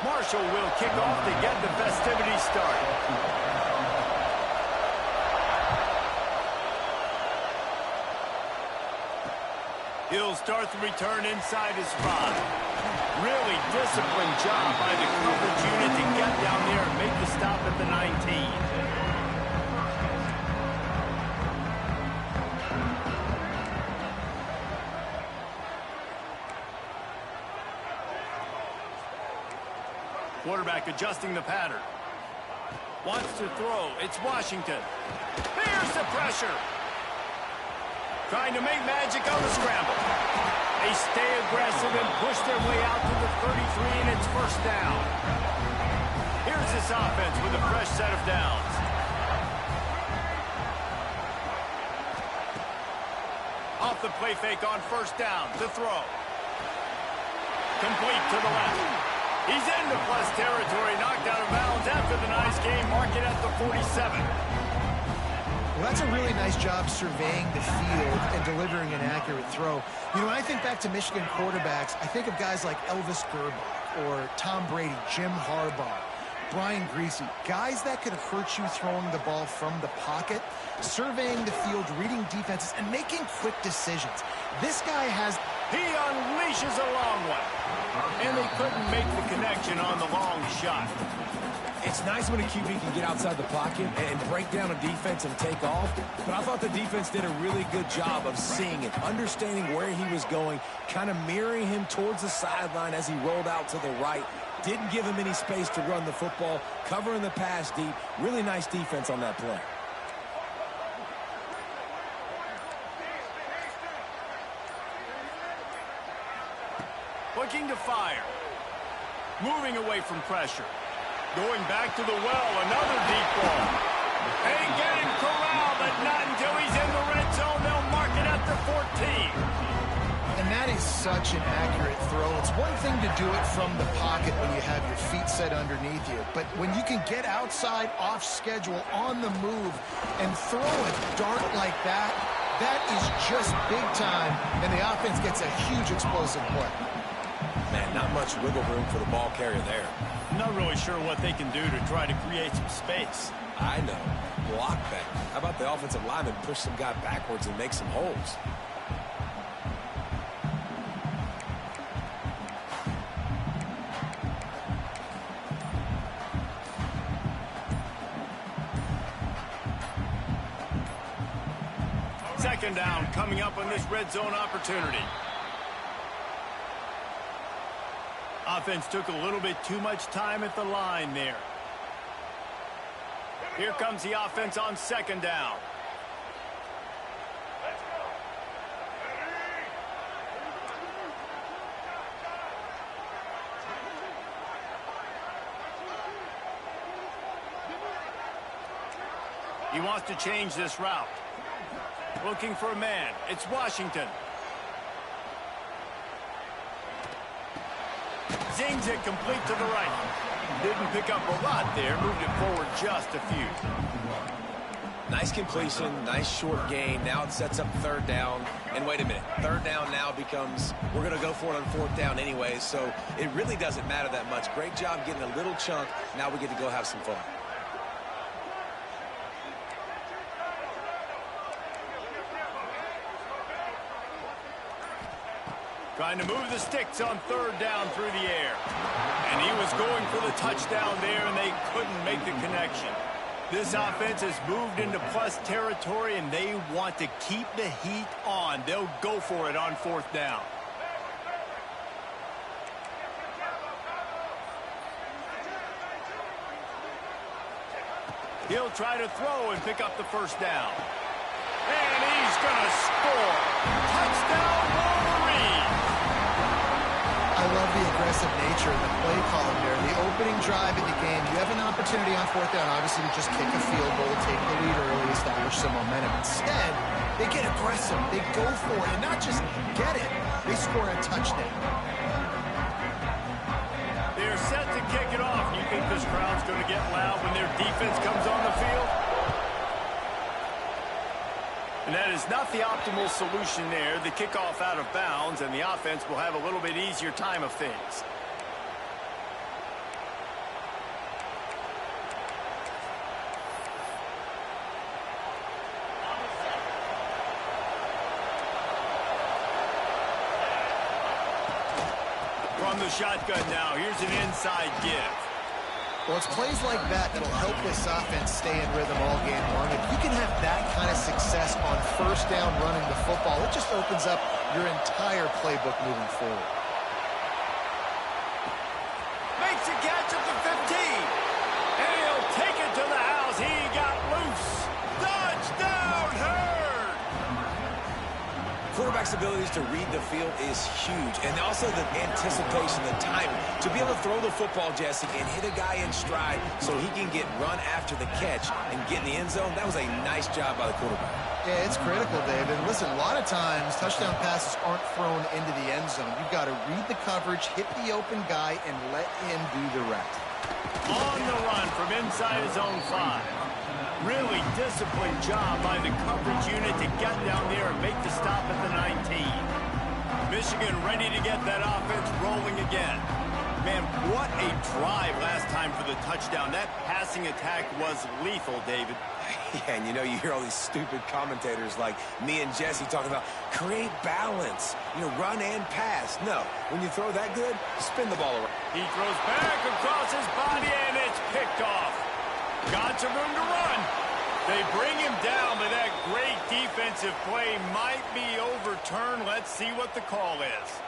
Marshall will kick off to get the festivities started. He'll start the return inside his 5. Really disciplined job by the coverage unit to get down there and make the stop at the 19. Quarterback adjusting the pattern. Wants to throw. It's Washington. There's the pressure. Trying to make magic on the scramble. They stay aggressive and push their way out to the 33, and it's first down. Here's this offense with a fresh set of downs. Off the play fake on first down to throw. Complete to the left. He's into plus territory, knocked out of bounds after the nice game, mark it at the 47. Well, that's a really nice job surveying the field and delivering an accurate throw. You know, when I think back to Michigan quarterbacks, I think of guys like Elvis Gerbach or Tom Brady, Jim Harbaugh, Brian Griese, guys that could hurt you throwing the ball from the pocket, surveying the field, reading defenses, and making quick decisions. This guy has... He unleashes a long one. And they couldn't make the connection on the long shot. It's nice when a QB can get outside the pocket and break down a defense and take off, but I thought the defense did a really good job of seeing it, understanding where he was going, kind of mirroring him towards the sideline as he rolled out to the right. Didn't give him any space to run the football, covering the pass deep. Really nice defense on that play. Looking to fire. Moving away from pressure. Going back to the well, another deep ball. And getting corralled, but not until he's in the red zone. They'll mark it at the 14. And that is such an accurate throw. It's one thing to do it from the pocket when you have your feet set underneath you, but when you can get outside, off schedule, on the move, and throw a dart like that, that is just big time, and the offense gets a huge explosive play. Man, not much wiggle room for the ball carrier there. Not really sure what they can do to try to create some space. I know. Block back. How about the offensive lineman push some guy backwards and make some holes? Second down coming up on this red zone opportunity. Offense took a little bit too much time at the line there. Here comes the offense on second down. He wants to change this route. Looking for a man. It's Washington. Zings it complete to the right. Didn't pick up a lot there. Moved it forward just a few. Nice completion, nice short gain. Now it sets up third down. And wait a minute. Third down now becomes, we're going to go for it on fourth down anyways. So it really doesn't matter that much. Great job getting a little chunk. Now we get to go have some fun. Trying to move the sticks on third down through the air. And he was going for the touchdown there, and they couldn't make the connection. This offense has moved into plus territory, and they want to keep the heat on. They'll go for it on fourth down. He'll try to throw and pick up the first down. And he's going to score. Touchdown, Wolverine! I love the aggressive nature of the play column there. The opening drive in the game, you have an opportunity on fourth down, obviously, to just kick a field goal, take the lead early, establish some momentum. Instead, they get aggressive. They go for it, and not just get it, they score a touchdown. They're set to kick it off. You think this crowd's going to get loud when their defense comes on the field? And that is not the optimal solution there. The kickoff out of bounds, and the offense will have a little bit easier time of things. from the shotgun now. Here's an inside give. Well, it's plays like that that'll help this offense stay in rhythm all game long. If you can have that kind of success on first down running the football, it just opens up your entire playbook moving forward. Makes a catch at the 15. And he'll take it to the house. He got loose. Touchdown, Hurd! Quarterback's abilities to read the field is huge, and also the anticipation, the timing. To be able to throw the football, Jesse, and hit a guy in stride so he can get run after the catch and get in the end zone, that was a nice job by the quarterback. Yeah, it's critical, David. Listen, a lot of times touchdown passes aren't thrown into the end zone. You've got to read the coverage, hit the open guy, and let him do the rest. On the run from inside his own 5. Really disciplined job by the coverage unit to get down there and make the stop at the 19. Michigan ready to get that offense rolling again. Man, what a drive last time for the touchdown. That passing attack was lethal, David. Yeah, and you hear all these stupid commentators like me and Jesse talking about create balance, run and pass. No, when you throw that good, spin the ball around. He throws back across his body, and it's picked off. Got some room to run. They bring him down, but that great defensive play might be overturned. Let's see what the call is.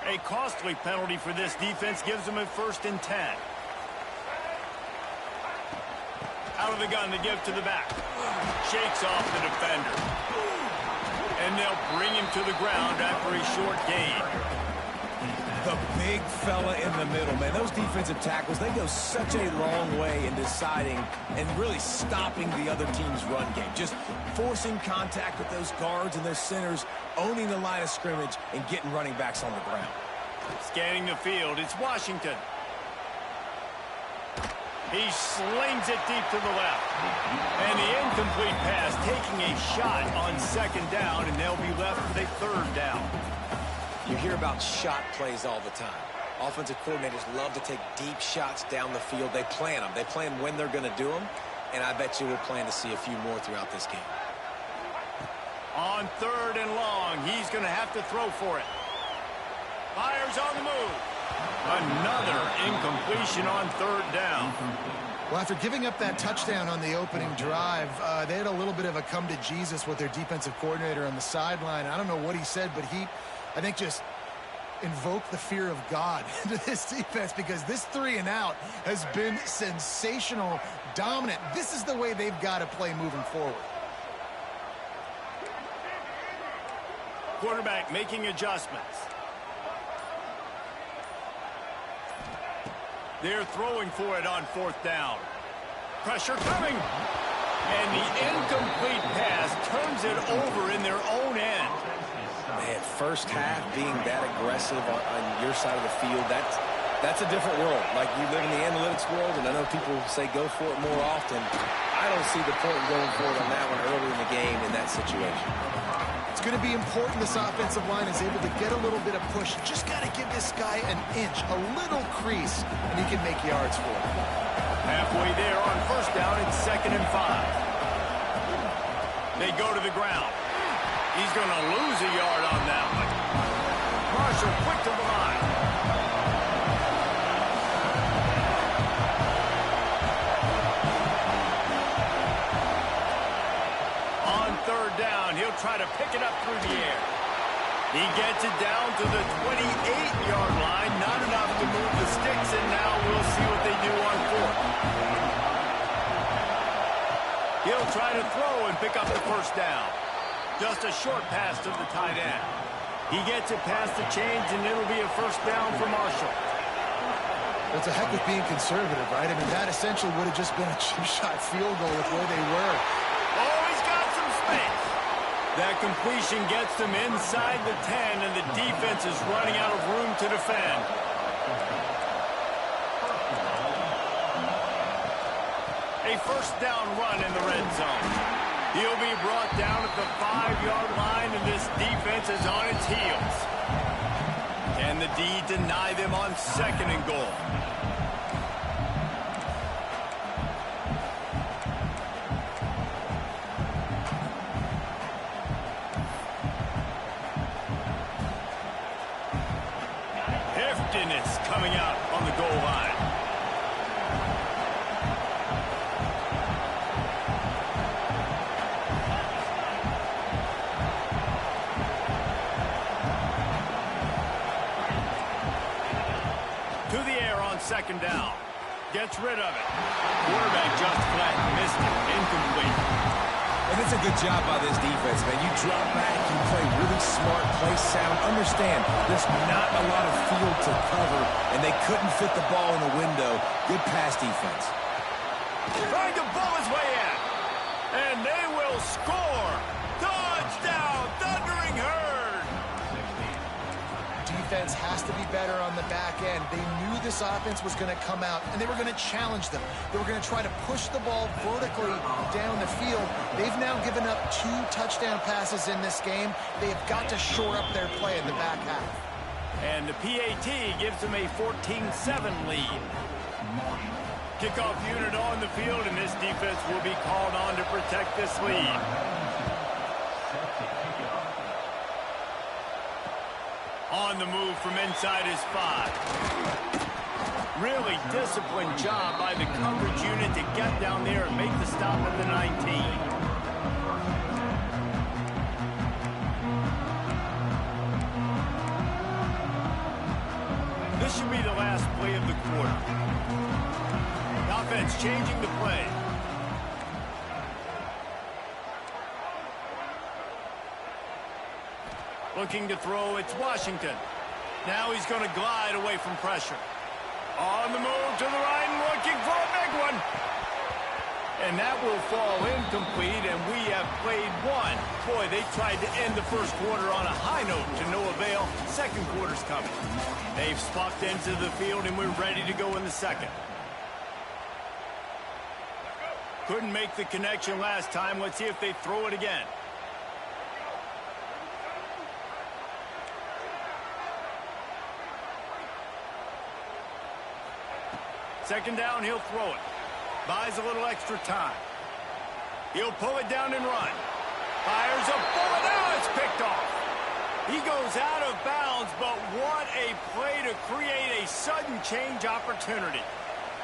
A costly penalty for this defense gives them a 1st and 10. Out of the gun to give to the back. Shakes off the defender. And they'll bring him to the ground after a short gain. The big fella in the middle, man. Those defensive tackles, they go such a long way in deciding and really stopping the other team's run game. Just forcing contact with those guards and those centers, owning the line of scrimmage, and getting running backs on the ground. Scanning the field, it's Washington. He slings it deep to the left. And the incomplete pass taking a shot on 2nd down, and they'll be left with a 3rd down. You hear about shot plays all the time. Offensive coordinators love to take deep shots down the field. They plan them. They plan when they're going to do them, and I bet you we'll plan to see a few more throughout this game. On 3rd and long, he's going to have to throw for it. Fires on the move. Another incompletion on 3rd down. Well, after giving up that touchdown on the opening drive, they had a little bit of a come-to-Jesus with their defensive coordinator on the sideline. I don't know what he said, but I think just invoked the fear of God into this defense, because this 3-and-out has been sensational, dominant. This is the way they've got to play moving forward. Quarterback making adjustments. They're throwing for it on 4th down. Pressure coming. And the incomplete pass turns it over in their own end. Man, first half being that aggressive on your side of the field, that's a different world. Like, you live in the analytics world, and I know people say go for it more often. I don't see the point in going for it on that one early in the game in that situation. It's going to be important this offensive line is able to get a little bit of push. Just got to give this guy an inch, a little crease, and he can make yards for it. Halfway there on 1st down, it's 2nd and 5. They go to the ground. He's going to lose a yard on that one. Marshall quick to the line. On 3rd down, he'll try to pick it up through the air. He gets it down to the 28-yard line. Not enough to move the sticks, and now we'll see what they do on 4th. He'll try to throw and pick up the 1st down. Just a short pass to the tight end. He gets it past the chains, and it'll be a 1st down for Marshall. That's a heck of being conservative, right? I mean, that essentially would have just been a chip shot field goal with where they were. Oh, he's got some space. That completion gets them inside the 10, and the defense is running out of room to defend. A 1st down run in the red zone. He'll be brought down at the 5-yard line, and this defense is on its heels. Can the D deny them on 2nd and goal? emptiness coming out on the goal line. To the air on second down. Gets rid of it. Quarterback just flat missed it. Incomplete. And it's a good job by this defense, man. You drop back, you play really smart, play sound. Understand, there's not a lot of field to cover, and they couldn't fit the ball in the window. Good pass defense. Trying to pull his way in. And they will score. Touchdown, Thundering Herd. Defense has to be better on the back end. They knew this offense was going to come out, and they were going to challenge them. They were going to try to push the ball vertically down the field. They've now given up 2 touchdown passes in this game. They have got to shore up their play in the back half. And the PAT gives them a 14-7 lead. Kickoff unit on the field, and this defense will be called on to protect this lead. On the move from inside his 5. Really disciplined job by the coverage unit to get down there and make the stop at the 19. This should be the last play of the quarter. The offense changing the play. Looking to throw, it's Washington. Now he's going to glide away from pressure. On the move to the right and looking for a big one. And that will fall incomplete, and we have played one. Boy, they tried to end the first quarter on a high note to no avail. Second quarter's coming. They've swapped into the field, and we're ready to go in the second. Couldn't make the connection last time. Let's see if they throw it again. Second down, he'll throw it. Buys a little extra time. He'll pull it down and run. Fires a bullet. Now it's picked off. He goes out of bounds, but what a play to create a sudden change opportunity.